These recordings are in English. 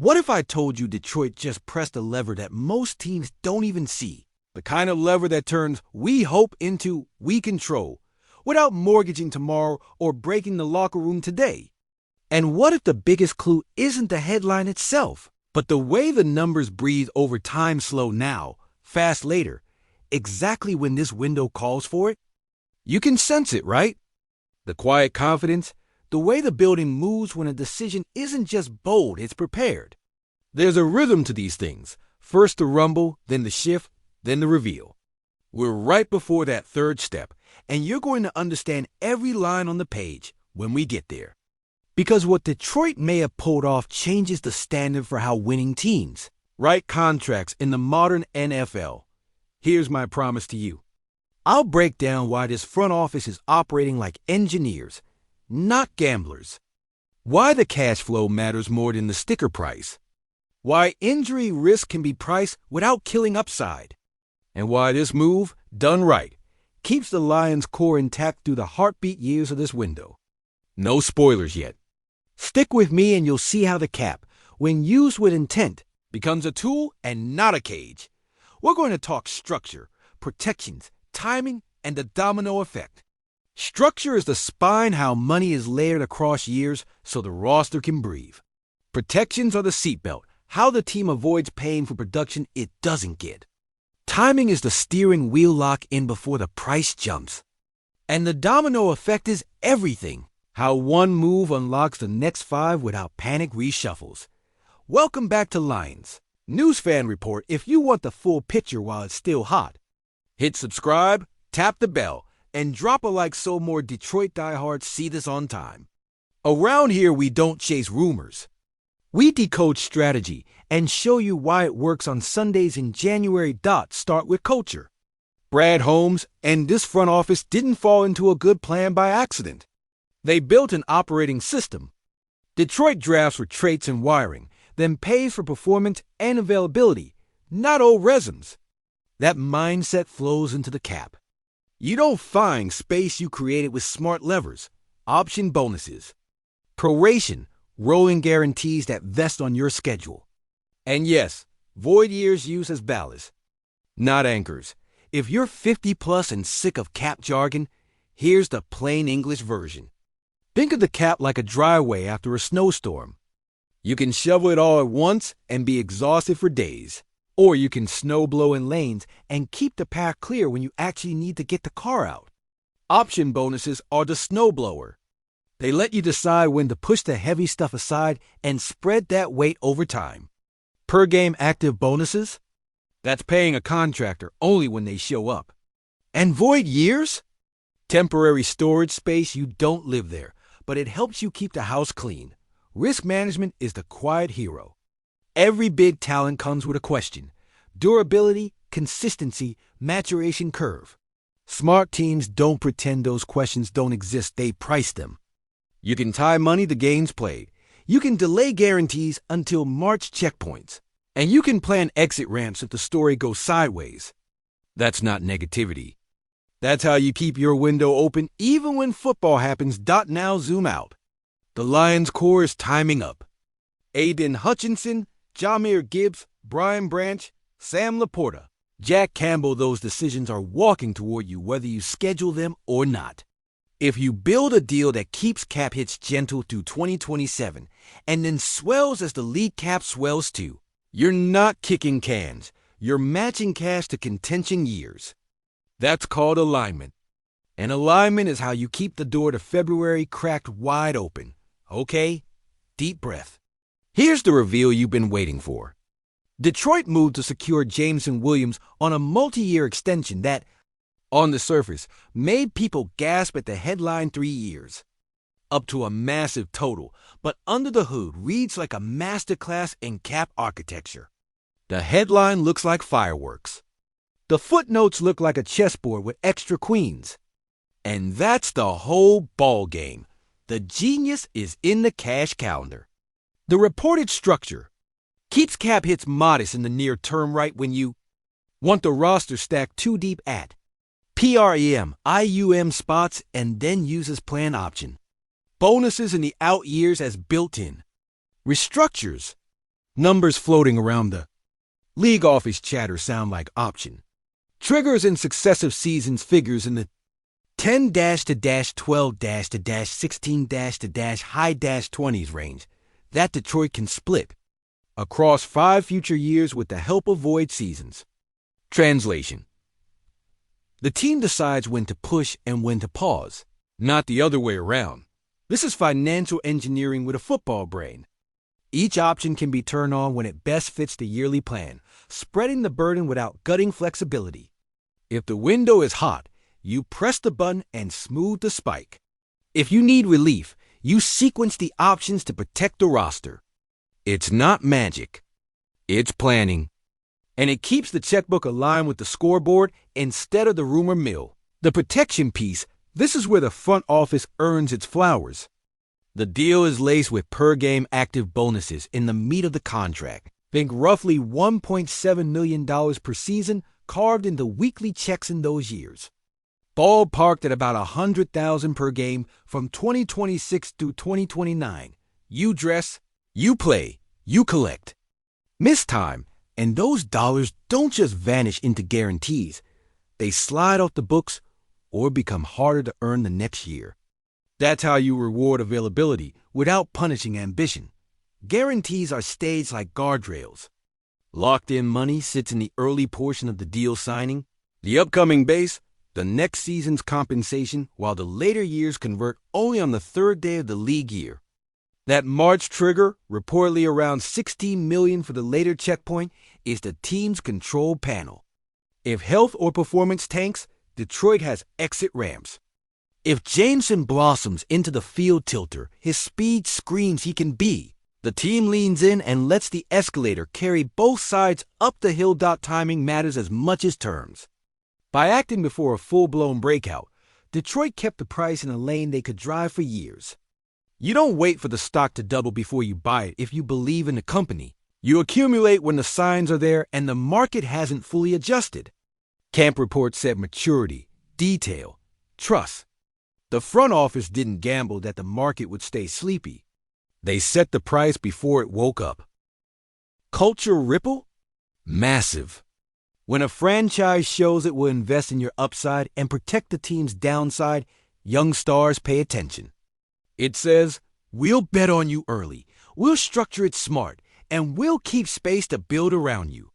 What if I told you Detroit just pressed a lever that most teams don't even see? The kind of lever that turns we hope into we control, without mortgaging tomorrow or breaking the locker room today. And what if the biggest clue isn't the headline itself, but the way the numbers breathe over time, slow now, fast later, exactly when this window calls for it? You can sense it, right? The quiet confidence, the way the building moves when a decision isn't just bold, it's prepared. There's a rhythm to these things. First the rumble, then the shift, then the reveal. We're right before that third step, and you're going to understand every line on the page when we get there. Because what Detroit may have pulled off changes the standard for how winning teams write contracts in the modern NFL. Here's my promise to you. I'll break down why this front office is operating like engineers, not gamblers. Why the cash flow matters more than the sticker price. Why injury risk can be priced without killing upside. And why this move, done right, keeps the Lions' core intact through the heartbeat years of this window. No spoilers yet. Stick with me and you'll see how the cap, when used with intent, becomes a tool and not a cage. We're going to talk structure, protections, timing, and the domino effect. Structure is the spine, how money is layered across years so the roster can breathe. Protections are the seatbelt, how the team avoids paying for production it doesn't get. Timing is the steering wheel lock in before the price jumps. And the domino effect is everything, how one move unlocks the next 5 without panic reshuffles. Welcome back to Lions. News Fan Report if you want the full picture while it's still hot. Hit subscribe, tap the bell, and drop a like so more Detroit diehards see this on time. Around here, we don't chase rumors. We decode strategy and show you why it works on Sundays in January. Start with culture. Brad Holmes and this front office didn't fall into a good plan by accident. They built an operating system. Detroit drafts for traits and wiring, then pays for performance and availability, not old resumes. That mindset flows into the cap. You don't find space you created with smart levers, option bonuses, proration, rolling guarantees that vest on your schedule. And yes, void years used as ballast, not anchors. If you're 50 plus and sick of cap jargon, here's the plain English version. Think of the cap like a driveway after a snowstorm. You can shovel it all at once and be exhausted for days. Or you can snow blow in lanes and keep the path clear when you actually need to get the car out. Option bonuses are the snowblower. They let you decide when to push the heavy stuff aside and spread that weight over time. Per game active bonuses? That's paying a contractor only when they show up. And void years? Temporary storage space. You don't live there, but it helps you keep the house clean. Risk management is the quiet hero. Every big talent comes with a question. Durability, consistency, maturation curve. Smart teams don't pretend those questions don't exist, they price them. You can tie money to games played. You can delay guarantees until March checkpoints. And you can plan exit ramps if the story goes sideways. That's not negativity. That's how you keep your window open even when football happens. Now zoom out. The Lions core is timing up. Aiden Hutchinson, Jahmyr Gibbs, Brian Branch, Sam Laporta, Jack Campbell, those decisions are walking toward you whether you schedule them or not. If you build a deal that keeps cap hits gentle through 2027 and then swells as the league cap swells too, you're not kicking cans. You're matching cash to contention years. That's called alignment. And alignment is how you keep the door to February cracked wide open. Okay? Deep breath. Here's the reveal you've been waiting for. Detroit moved to secure Jameson Williams on a multi-year extension that, on the surface, made people gasp at the headline 3 years. Up to a massive total, but under the hood reads like a masterclass in cap architecture. The headline looks like fireworks. The footnotes look like a chessboard with extra queens. And that's the whole ball game. The genius is in the cash calendar. The reported structure keeps cap hits modest in the near term, right when you want the roster stacked too deep at PREM, IUM spots, and then uses plan option. Bonuses in the out years as built in. Restructures Numbers floating around the league office chatter sound like option. Triggers in successive seasons figures in the 10-12-16-high-20s range that Detroit can split across 5 future years with the help of void seasons. Translation: the team decides when to push and when to pause, not the other way around. This is financial engineering with a football brain. Each option can be turned on when it best fits the yearly plan, spreading the burden without gutting flexibility. If the window is hot, you press the button and smooth the spike. If you need relief, you sequence the options to protect the roster. It's not magic. It's planning. And it keeps the checkbook aligned with the scoreboard instead of the rumor mill. The protection piece, this is where the front office earns its flowers. The deal is laced with per-game active bonuses in the meat of the contract. Think roughly $1.7 million per season carved into weekly checks in those years. Ballparked at about $100,000 per game from 2026 through 2029. You dress, you play, you collect. Miss time, and those dollars don't just vanish into guarantees. They slide off the books or become harder to earn the next year. That's how you reward availability without punishing ambition. Guarantees are staged like guardrails. Locked-in money sits in the early portion of the deal signing. The upcoming base, the next season's compensation, while the later years convert only on the third day of the league year. That March trigger, reportedly around $16 million for the later checkpoint, is the team's control panel. If health or performance tanks, Detroit has exit ramps. If Jameson blossoms into the field tilter, his speed screams he can be. The team leans in and lets the escalator carry both sides up the hill. Timing matters as much as terms. By acting before a full-blown breakout, Detroit kept the price in a lane they could drive for years. You don't wait for the stock to double before you buy it if you believe in the company. You accumulate when the signs are there and the market hasn't fully adjusted. Camp report said maturity, detail, trust. The front office didn't gamble that the market would stay sleepy. They set the price before it woke up. Culture ripple? Massive. When a franchise shows it will invest in your upside and protect the team's downside, young stars pay attention. It says, we'll bet on you early, we'll structure it smart, and we'll keep space to build around you.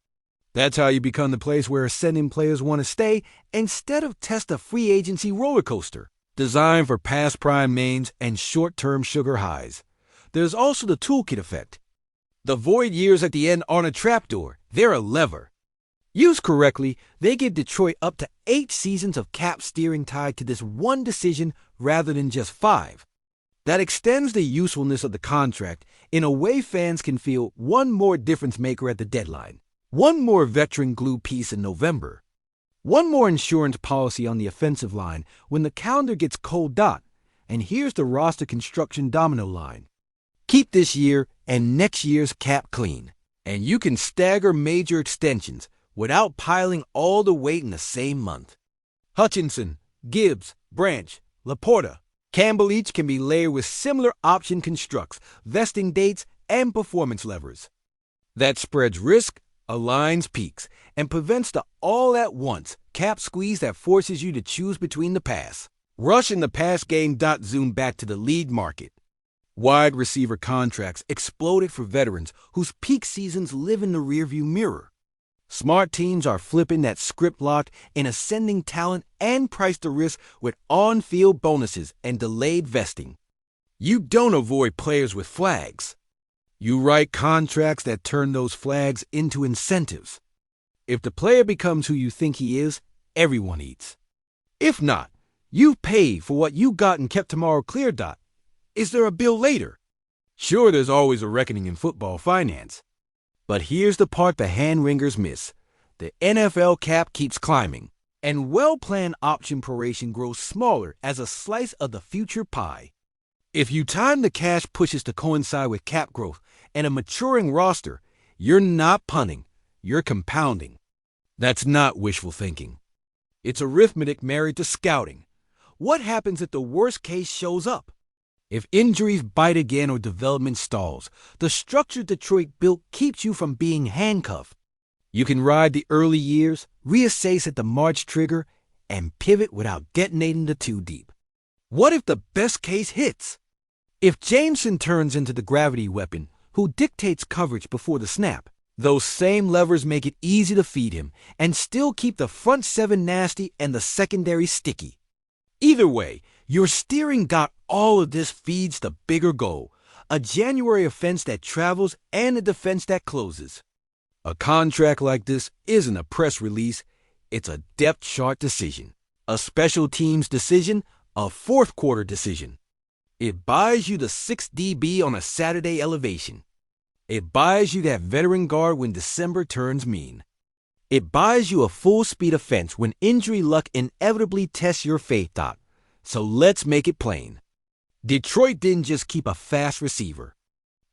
That's how you become the place where ascending players want to stay instead of test a free agency roller coaster, designed for past prime mains and short-term sugar highs. There's also the toolkit effect. The void years at the end aren't a trapdoor, they're a lever. Used correctly, they give Detroit up to 8 seasons of cap steering tied to this one decision rather than just 5. That extends the usefulness of the contract in a way fans can feel one more difference maker at the deadline, one more veteran glue piece in November, one more insurance policy on the offensive line when the calendar gets cold. And here's the roster construction domino line. Keep this year and next year's cap clean, and you can stagger major extensions without piling all the weight in the same month. Hutchinson, Gibbs, Branch, Laporta, Campbell each can be layered with similar option constructs, vesting dates, and performance levers. That spreads risk, aligns peaks, and prevents the all-at-once cap squeeze that forces you to choose between the pass. Rush in the pass game. Zoom back to the lead market. Wide receiver contracts exploded for veterans whose peak seasons live in the rearview mirror. Smart teams are flipping that script locked in ascending talent and price the risk with on-field bonuses and delayed vesting. You don't avoid players with flags. You write contracts that turn those flags into incentives. If the player becomes who you think he is, everyone eats. If not, you've paid for what you got and kept tomorrow clear. Is there a bill later? Sure, there's always a reckoning in football finance. But here's the part the hand-wringers miss. The NFL cap keeps climbing, and well-planned option proration grows smaller as a slice of the future pie. If you time the cash pushes to coincide with cap growth and a maturing roster, you're not punting, you're compounding. That's not wishful thinking. It's arithmetic married to scouting. What happens if the worst case shows up? If injuries bite again or development stalls, the structure Detroit built keeps you from being handcuffed. You can ride the early years, reassess at the March trigger, and pivot without detonating the too deep. What if the best case hits? If Jameson turns into the gravity weapon who dictates coverage before the snap, those same levers make it easy to feed him and still keep the front seven nasty and the secondary sticky. Either way, your steering got all of this feeds the bigger goal, a January offense that travels and a defense that closes. A contract like this isn't a press release, it's a depth chart decision, a special teams decision, a fourth quarter decision. It buys you the 6 DB on a Saturday elevation. It buys you that veteran guard when December turns mean. It buys you a full-speed offense when injury luck inevitably tests your faith dot. So let's make it plain. Detroit didn't just keep a fast receiver.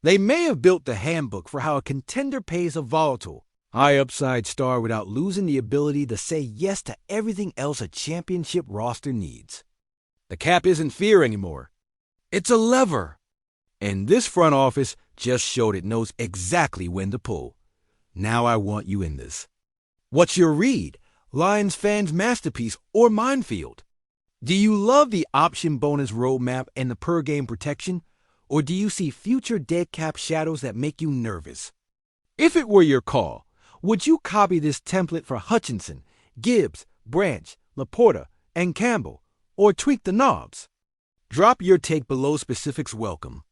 They may have built the handbook for how a contender pays a volatile, high-upside star without losing the ability to say yes to everything else a championship roster needs. The cap isn't fear anymore. It's a lever. And this front office just showed it knows exactly when to pull. Now I want you in this. What's your read? Lions fans' masterpiece or minefield? Do you love the option bonus roadmap and the per-game protection? Or do you see future dead cap shadows that make you nervous? If it were your call, would you copy this template for Hutchinson, Gibbs, Branch, Laporta, and Campbell, or tweak the knobs? Drop your take below, specifics welcome.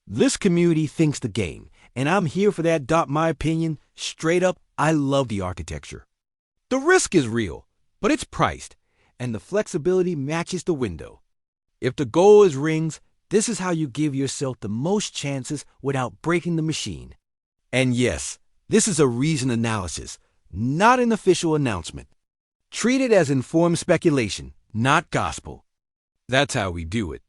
This community thinks the game, and I'm here for that. My opinion, straight up, I love the architecture. The risk is real, but it's priced, and the flexibility matches the window. If the goal is rings, this is how you give yourself the most chances without breaking the machine. And yes, this is a reasoned analysis, not an official announcement. Treat it as informed speculation, not gospel. That's how we do it.